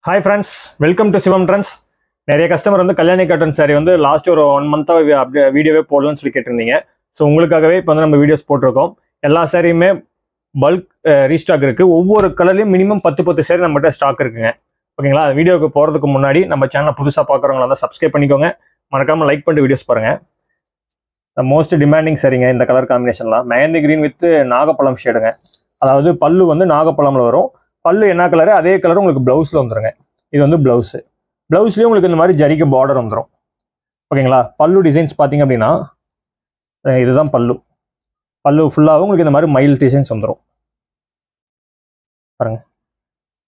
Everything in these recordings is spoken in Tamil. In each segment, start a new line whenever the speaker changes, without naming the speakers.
Hi friends, welcome to Sivam Trends. நிறைய கஸ்டமர் வந்து கல்யாணி காட்டன் சாரி வந்து லாஸ்ட் ஒரு 1 மந்த்தா வீடியோவே போடலன்னு சொல்லி கேட்டிருந்தீங்க. ஸோ உங்களுக்காகவே இப்போ வந்து நம்ம வீடியோஸ் போட்டிருக்கோம். எல்லா சாரியுமே பல்க் ரீஸ்டாக் இருக்கு. ஒவ்வொரு கலர்லையும் மினிமம் 10 சாரி நம்மகிட்ட ஸ்டாக் இருக்குங்க. ஓகேங்களா? வீடியோக்கு போகிறதுக்கு முன்னாடி நம்ம சேனலை புதுசாக பார்க்குறவங்களா இருந்தால் சப்ஸ்கிரைப் பண்ணிக்கோங்க. மறக்காமல் லைக் பண்ணிட்டு வீடியோஸ் பாருங்க. மோஸ்ட் டிமாண்டிங் சரிங்க இந்த கலர் காம்பினேஷன்லாம் மெஹந்தி கிரீன் வித் நாகப்பழம் ஷேடுங்க. அதாவது பல்லு வந்து நாகப்பழம்ல வரும். பல்லு என்ன கலரு அதே கலர் உங்களுக்கு பிளவுஸ்ல வந்துருங்க. இது வந்து பிளவுஸ். பிளவுஸ்லயும் உங்களுக்கு இந்த மாதிரி ஜரிகை பார்டர் வந்துடும். ஓகேங்களா? பல்லு டிசைன்ஸ் பார்த்தீங்க அப்படின்னா இதுதான் பல்லு. பல்லு ஃபுல்லாகவும் உங்களுக்கு இந்த மாதிரி மயில் டிசைன்ஸ் வந்துடும். பாருங்க,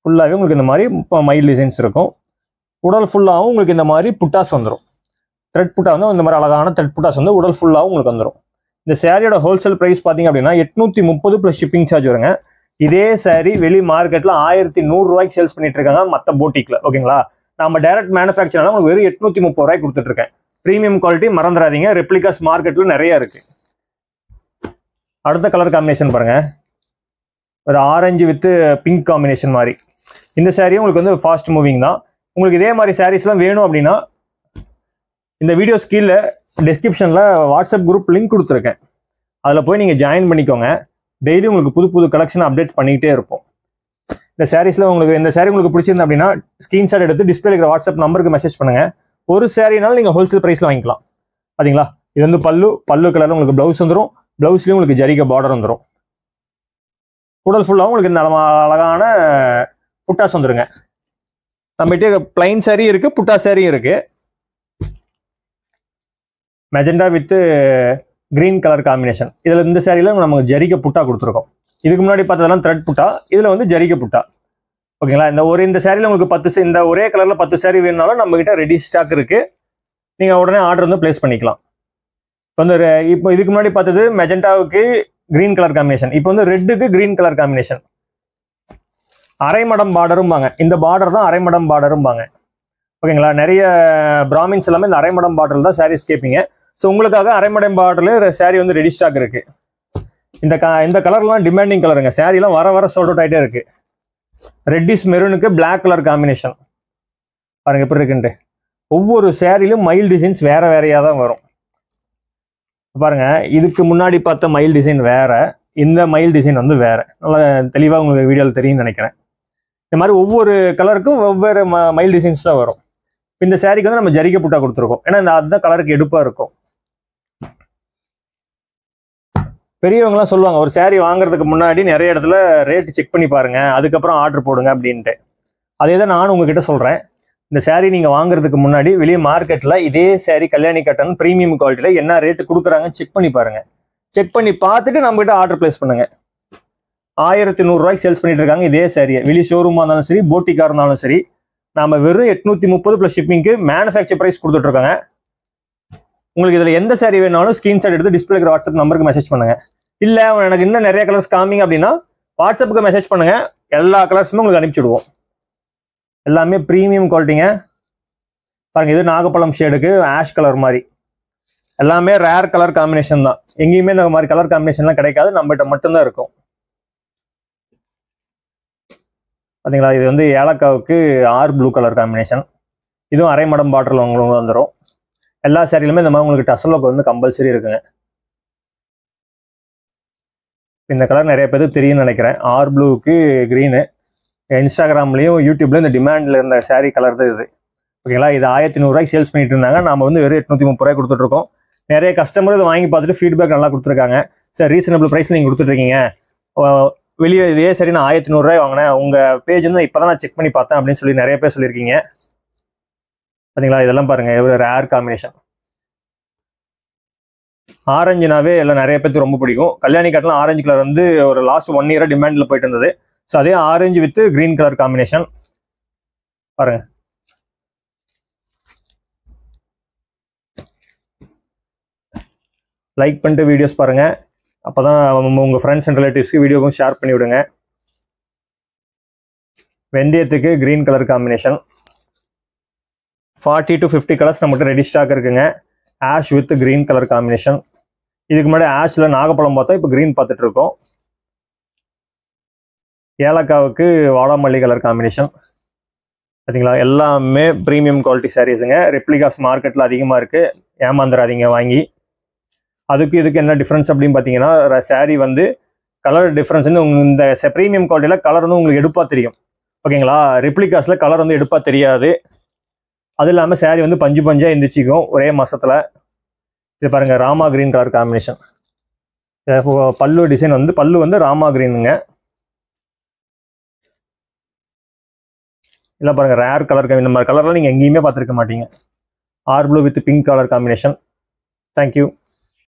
ஃபுல்லாகவே உங்களுக்கு இந்த மாதிரி மயில் டிசைன்ஸ் இருக்கும். உடல் ஃபுல்லாகவும் உங்களுக்கு இந்த மாதிரி புட்டாஸ் வந்துடும். த்ரெட் புட்டா வந்து இந்த மாதிரி அழகான த்ரெட் புட்டாஸ் வந்து உடல் ஃபுல்லாகவும் உங்களுக்கு வந்துடும். இந்த சேரீயோட ஹோல்சேல் ப்ரைஸ் பார்த்தீங்க அப்படின்னா 830 ப்ளஸ் ஷிப்பிங் சார்ஜ் வருங்க. இதே சாரி வெளி மார்க்கெட்ல 1100 ரூபாய்க்கு சேல்ஸ் பண்ணிட்டு இருக்காங்க மற்ற போட்டிக்ல. ஓகேங்களா? நம்ம டைரக்ட் மேனுஃபேக்சர்னால உங்களுக்கு வெறும் 830 ரூபாய்க்கு கொடுத்துட்டு இருக்கேன். ப்ரீமியம் குவாலிட்டி, மறந்துடாதீங்க. ரெப்ளிகாஸ் மார்க்கெட்ல நிறைய இருக்கு. அடுத்த கலர் காம்பினேஷன் பாருங்க, ஒரு ஆரஞ்சு வித் பிங்க் காம்பினேஷன் மாதிரி. இந்த சாரியும் உங்களுக்கு வந்து ஃபாஸ்ட் மூவிங் தான். உங்களுக்கு இதே மாதிரி சாரீஸ்லாம் வேணும் அப்படின்னா இந்த வீடியோ கீழே டிஸ்கிரிப்ஷன்ல வாட்ஸ்அப் குரூப் லிங்க் கொடுத்துருக்கேன். அதில் போய் நீங்கள் ஜாயின் பண்ணிக்கோங்க. டெய்லி உங்களுக்கு புது புது கலெக்ஷன் அப்டேட் பண்ணிக்கிட்டே இருப்போம். இந்த சாரீஸில் உங்களுக்கு இந்த சாரீ உங்களுக்கு பிடிச்சிருந்தா அப்படின்னா ஸ்க்ரீன்ஷாட் எடுத்து டிஸ்பிளே இருக்கிற வாட்ஸ்அப் நம்பருக்கு மெசேஜ் பண்ணுங்க. ஒரு சாரீனாலும் நீங்கள் ஹோல்சேல் ப்ரைஸில் வாங்கிக்கலாம். பார்த்தீங்களா? இது வந்து பல்லு கலரில் உங்களுக்கு ப்ளவுஸ் வந்துடும். ப்ளவுஸ்லேயும் உங்களுக்கு ஜரிகை பார்டர் வந்துடும். உடல் ஃபுல்லாகவும் உங்களுக்கு இந்த அழகான புட்டாஸ் வந்துருங்க. நம்மகிட்ட பிளைன் சாரி இருக்கு, புட்டா சாரியும் இருக்கு. Magenta with green colour combination. இதில் இந்த சாரியில் நமக்கு ஜரிகை புட்டா கொடுத்துருக்கோம். இதுக்கு முன்னாடி பார்த்ததெல்லாம் த்ரெட் புட்டா, இதில் வந்து ஜரிகை புட்டா. ஓகேங்களா? இந்த சாரியில் உங்களுக்கு இந்த ஒரே கலரில் 10 சாரி வேணுனாலும் நம்மகிட்ட ரெடி ஸ்டாக் இருக்கு. நீங்கள் உடனே ஆர்டர் வந்து பிளேஸ் பண்ணிக்கலாம். இப்போ இதுக்கு முன்னாடி பார்த்தது மெஜெண்டாவுக்கு கிரீன் கலர் காம்பினேஷன். இப்போ வந்து ரெட்டுக்கு கிரீன் கலர் காம்பினேஷன். அரைமடம் பார்டரும்பாங்க. இந்த பார்டர் தான் அரைமடம் பார்டரும்பாங்க. ஓகேங்களா? நிறைய பிராமின்ஸ் எல்லாமே இந்த அரைமடம் பார்டர் தான் சாரீஸ் கேட்பீங்க. ஸோ உங்களுக்காக அரைமடம் பார்டர்ல சாரி வந்து ரெடி ஸ்டாக் இருக்கு. இந்த கலர்லாம் டிமாண்டிங் கலருங்க. சாரிலாம் வர சோல்ட் அவுட் ஆகிட்டே இருக்கு. ரெட்டிஷ் மெரூனுக்கு பிளாக் கலர் காம்பினேஷன் பாருங்க எப்படி இருக்குன்ட்டு. ஒவ்வொரு சாரிலும் மயில் டிசைன்ஸ் வேறையா தான் வரும். பாருங்க, இதுக்கு முன்னாடி பார்த்த மயில் டிசைன் வேற, இந்த மயில் டிசைன் வந்து வேற. நல்லா தெளிவாக உங்களுக்கு வீடியோவில் தெரியும்னு நினைக்கிறேன். இந்த மாதிரி ஒவ்வொரு கலருக்கும் ஒவ்வொரு மயில் டிசைன்ஸ் தான் வரும். இந்த சாரிக்கு வந்து நம்ம ஜரிகை புட்டா கொடுத்துருக்கோம். ஏன்னா அதுதான் கலருக்கு எடுப்பாக இருக்கும். பெரியவங்கலாம் சொல்லுவாங்க, ஒரு சாரி வாங்குறதுக்கு முன்னாடி நிறைய இடத்துல ரேட் செக் பண்ணி பாருங்க, அதுக்கப்புறம் ஆர்டர் போடுங்க அப்படின்ட்டு. அதே தான் நானும் உங்ககிட்ட சொல்கிறேன். இந்த சாரி நீங்கள் வாங்குறதுக்கு முன்னாடி வெளியே மார்க்கெட்டில் இதே சாரி கல்யாணி காட்டன் ப்ரீமியம் குவாலிட்டியில் என்ன ரேட்டு கொடுக்குறாங்கன்னு செக் பண்ணி பாருங்க. செக் பண்ணி பார்த்துட்டு நம்மகிட்ட ஆர்டர் பிளேஸ் பண்ணுங்க. 1100 ரூபாய்க்கு சேல்ஸ் பண்ணிட்டு இருக்காங்க இதே சாரியை. வெளியே ஷோரூமாக இருந்தாலும் சரி, போட்டிக்காக இருந்தாலும் சரி. நம்ம வெறும் 830 ப்ளஸ் ஷிப்பிங்க்கு மேனுஃபேக்சர் ப்ரைஸ் கொடுத்துட்ருக்காங்க. உங்களுக்கு இதில் எந்த சாரி வேணாலும் ஸ்க்ரீன்ஷாட் எடுத்து டிஸ்பிளே இருக்கிற வாட்ஸ்அப் நம்பருக்கு மெசேஜ் பண்ணுங்க. இல்லை எனக்கு இன்னும் நிறைய கலர்ஸ் காமிங்க அப்படின்னா வாட்ஸ்அப்புக்கு மெசேஜ் பண்ணுங்க. எல்லா கலர்ஸுமே உங்களுக்கு அனுப்பிச்சுடுவோம். எல்லாமே ப்ரீமியம் குவாலிட்டிங்க. பாருங்க, இது நாகப்பழம் ஷேடுக்கு ஆஷ் கலர் மாதிரி. எல்லாமே ரேர் கலர் காம்பினேஷன் தான். எங்கேயுமே இந்த மாதிரி கலர் காம்பினேஷன்லாம் கிடைக்காது, நம்மகிட்ட மட்டும்தான் இருக்கும். பார்த்தீங்களா? இது வந்து ஏலக்காவுக்கு ப்ளூ கலர் காம்பினேஷன். இதுவும் அரைமடம் பார்டரில் உங்களுக்கு வந்துடும். எல்லா சாரிலுமே இந்த மாதிரி உங்களுக்கு டசல் ஒர்க் வந்து கம்பல்சரி இருக்குங்க. இந்த கலர் நிறைய பேருக்கு தெரியும்னு நினைக்கிறேன். ப்ளூக்கு க்ரீனு. இன்ஸ்டாகிராம்லையும் யூடியூப்லையும் இந்த டிமாண்டில் இருந்த சாரி கலர் தான் இது. ஓகேங்களா? இது 1100 ரூபாய்க்கு சேல்ஸ் பண்ணிட்டு இருந்தாங்க. நம்ம வந்து வெறும் 830 ரூபாய் கொடுத்துட்ருக்கோம். நிறைய கஸ்டமர் இதை வாங்கி பார்த்துட்டு ஃபீட்பேக் நல்லா கொடுத்துருக்காங்க. சார் ரீசனபிள் ப்ரைஸில் நீங்கள் கொடுத்துட்ருக்கீங்க, வெளியே இதே சரி நான் 1100 ரூபாய் வாங்கினேன், உங்கள் பேஜ் வந்து இப்போ தான் நான் செக் பண்ணி பார்த்தேன் அப்படின்னு சொல்லி நிறைய பேர் சொல்லியிருக்கீங்க. பார்த்தீங்களா? இதெல்லாம் பாருங்கள் எவ்வளோ ரேர் காம்பினேஷன். ஆரஞ்சுனாவே எல்லாம் நிறைய பேருக்கு ரொம்ப பிடிக்கும். கல்யாணி காட்டலாம் ஆரஞ்சு கலர் வந்து ஒரு லாஸ்ட் 1 இயராக டிமாண்டில் போயிட்டு இருந்தது. ஸோ அதே orange with green colour combination பாருங்க. லைக் பண்ணிட்டு வீடியோஸ் பாருங்க. அப்போதான் உங்கள் ஃப்ரெண்ட்ஸ் அண்ட் ரிலேட்டிவ்ஸ்க்கு வீடியோவும் ஷேர் பண்ணி விடுங்க. வெந்தயத்துக்கு green colour combination. 40 to 50 colours நம்மகிட்ட ரெடி ஸ்டாக் இருக்குங்க. Ash with green colour combination. இதுக்கு முன்னாடி ஆஷ்ல நாகப்பழம் பார்த்தோம், இப்போ கிரீன் பார்த்துட்டு இருக்கோம். ஏலக்காவுக்கு வாடாமல்லி கலர் காம்பினேஷன். பார்த்தீங்களா, எல்லாமே ப்ரீமியம் குவாலிட்டி சாரீஸுங்க. ரெப்ளிகாஸ் மார்க்கெட்டில் அதிகமாக இருக்குது, ஏமாந்துடாதீங்க வாங்கி. இதுக்கு என்ன டிஃப்ரென்ஸ் அப்படின்னு பார்த்தீங்கன்னா, சாரீ வந்து கலர் டிஃப்ரென்ஸ் வந்து இந்த ப்ரீமியம் குவாலிட்டியில் கலர் வந்து உங்களுக்கு எடுப்பாக தெரியும். ஓகேங்களா, ரெப்ளிகாஸில் கலர் வந்து எடுப்பாக தெரியாது. அது இல்லாமல் சாரீ வந்து பஞ்சு பஞ்சாக எந்திரிச்சிக்கும் ஒரே மாதத்தில். இது பாருங்கள், ராமா கிரீன் கலர் காம்பினேஷன். பல்லு டிசைன் வந்து பல்லு வந்து ராமா கிரீனுங்க. இல்லை பாருங்கள், ரேர் கலர், இந்த மாதிரி கலர்லாம் நீங்கள் எங்கேயுமே பார்த்துருக்க மாட்டீங்க. Or blue with pink colour combination. Thank you.